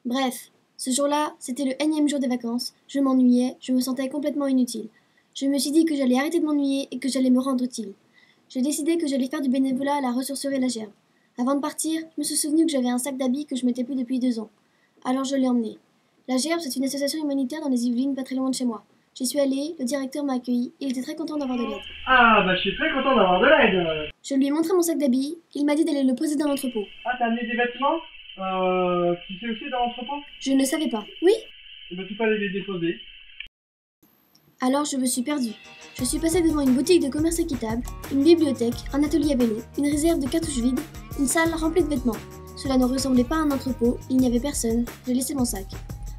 Bref, ce jour-là, c'était le énième jour des vacances, je m'ennuyais, je me sentais complètement inutile. Je me suis dit que j'allais arrêter de m'ennuyer et que j'allais me rendre utile. J'ai décidé que j'allais faire du bénévolat à la ressourcerie La Gerbe. Avant de partir, je me suis souvenu que j'avais un sac d'habits que je mettais plus depuis 2 ans. Alors je l'ai emmené. La Gerbe, c'est une association humanitaire dans les Yvelines, pas très loin de chez moi. J'y suis allée, le directeur m'a accueilli, et il était très content d'avoir de l'aide. Ah, bah je suis très content d'avoir de l'aide. Je lui ai montré mon sac d'habits, il m'a dit d'aller le poser dans l'entrepôt. Ah, t'as amené des vêtements tu sais aussi dans l'entrepôt? Je ne savais pas. Oui? Eh ben, tu peux aller les déposer. Alors je me suis perdue. Je suis passée devant une boutique de commerce équitable, une bibliothèque, un atelier à vélo, une réserve de cartouches vides, une salle remplie de vêtements. Cela ne ressemblait pas à un entrepôt, il n'y avait personne, j'ai laissé mon sac.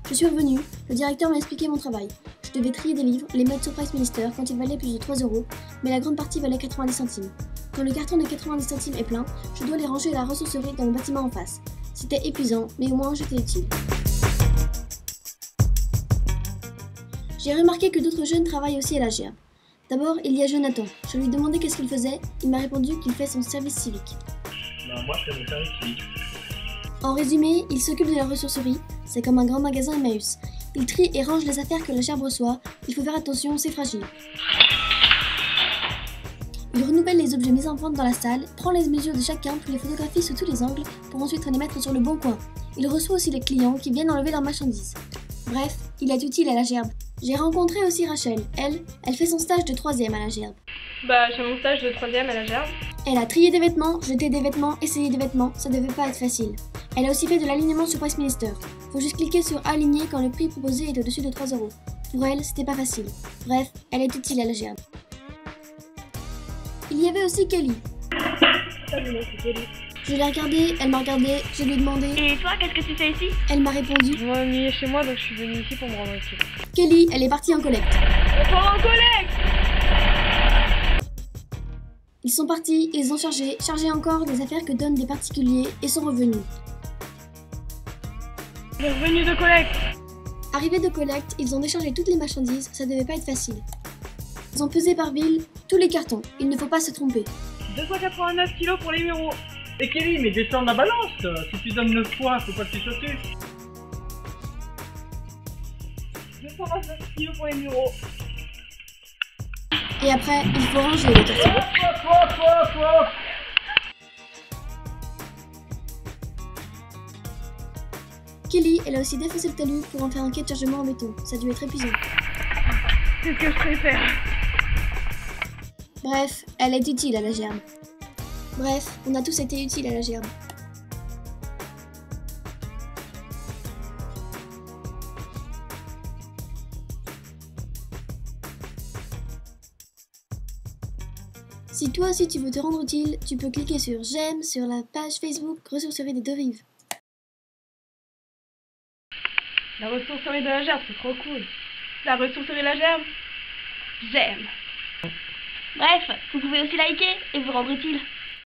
Je suis revenue, le directeur m'a expliqué mon travail. Je devais trier des livres, les mettre sur Price Minister quand ils valaient plus de 3 €, mais la grande partie valait 90 centimes. Quand le carton de 90 centimes est plein, je dois les ranger à la ressourcerie dans le bâtiment en face. C'était épuisant, mais au moins j'étais utile. J'ai remarqué que d'autres jeunes travaillent aussi à la Gerbe. D'abord, il y a Jonathan. Je lui ai demandé qu'est-ce qu'il faisait. Il m'a répondu qu'il fait son service civique. Bah, moi, je fais mon service civique. En résumé, il s'occupe de la ressourcerie. C'est comme un grand magasin Emmaüs. Il trie et range les affaires que la Gerbe reçoit. Il faut faire attention, c'est fragile. Il renouvelle les objets mis en vente dans la salle, prend les mesures de chacun puis les photographie sous tous les angles pour ensuite les mettre sur le bon coin. Il reçoit aussi les clients qui viennent enlever leurs marchandises. Bref, il est utile à la Gerbe. J'ai rencontré aussi Rachel. Elle fait son stage de 3e à la Gerbe. Bah, j'ai mon stage de 3e à la Gerbe. Elle a trié des vêtements, jeté des vêtements, essayé des vêtements, ça devait pas être facile. Elle a aussi fait de l'alignement sur Price Minister. Faut juste cliquer sur aligner quand le prix proposé est au-dessus de 3 €. Pour elle, c'était pas facile. Bref, elle est utile à la Gerbe. Il y avait aussi Kelly. Salut, moi c'est Kelly. Je l'ai regardée, elle m'a regardé, je lui ai demandé. Et toi, qu'est-ce que tu fais ici? Elle m'a répondu. Je m'ennuyais chez moi, donc je suis venue ici pour me rendre utile. Kelly, elle est partie en collecte. On part en collecte! Ils sont partis, ils ont chargé encore des affaires que donnent des particuliers et sont revenus. On est revenu de collecte. Arrivés de collecte, ils ont déchargé toutes les marchandises, ça devait pas être facile. Ils ont pesé par ville tous les cartons, il ne faut pas se tromper. 289 kilos pour les bureaux. Et Kelly, mais descends la balance. Si tu donnes 9 fois, faut pas que tu sautes. 229 kilos pour les bureaux. Et après, il faut ranger les cartons. Hop. Kelly, elle a aussi défaussé le talus pour en faire un quai de chargement en béton, ça a dû être épuisant. C'est ce que je préfère. Bref, elle est utile à la Gerbe. Bref, on a tous été utiles à la Gerbe. Si toi aussi tu veux te rendre utile, tu peux cliquer sur j'aime sur la page Facebook Ressourcerie des Deux-Rives. La ressourcerie de la Gerbe, c'est trop cool. La ressourcerie de la Gerbe, j'aime. Bref, vous pouvez aussi liker et vous rendre utile.